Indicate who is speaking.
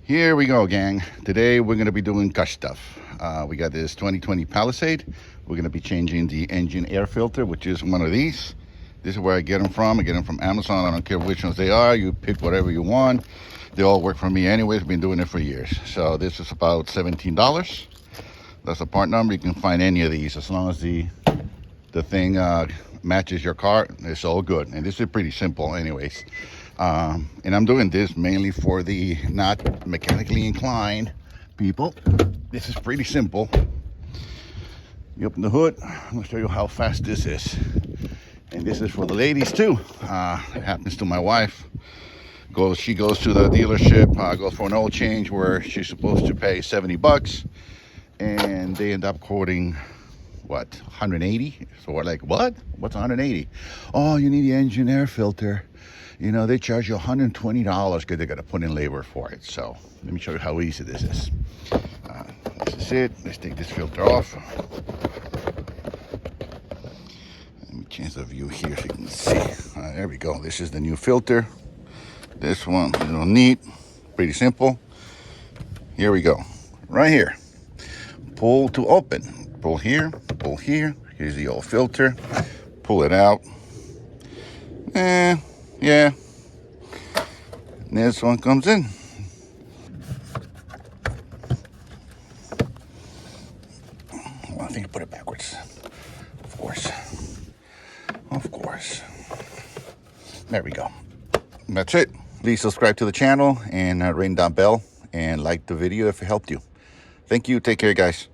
Speaker 1: Here we go, gang. Today we're going to be doing gush stuff. We got this 2020 Palisade. We're going to be changing the engine air filter, which is one of these. This is where I get them from. I get them from Amazon. I don't care which ones they are. You pick whatever you want. They all work for me anyways. Been doing it for years. So this is about $17. That's the part number. You can find any of these as long as the thing matches your car. It's all good. And this is pretty simple anyways. And I'm doing this mainly for the not mechanically inclined people. This is pretty simple. You open the hood. I'm going to show you how fast this is. And this is for the ladies too. It happens to my wife. She goes to the dealership, goes for an oil change where she's supposed to pay 70 bucks. And they end up quoting, what, 180? So we're like, what? What's 180? Oh, you need the engine air filter. You know, they charge you $120 because they got to put in labor for it. So let me show you how easy this is. This is it. Let's take this filter off. Let me change the view here so you can see. There we go. This is the new filter. This one, a little neat, pretty simple. Here we go. Right here. Pull to open. Pull here, pull here. Here's the old filter. Pull it out. Yeah. And this one comes in. Well, I think I put it backwards. Of course. There we go. That's it. Please subscribe to the channel and ring that bell and like the video if it helped you. Thank you. Take care, guys.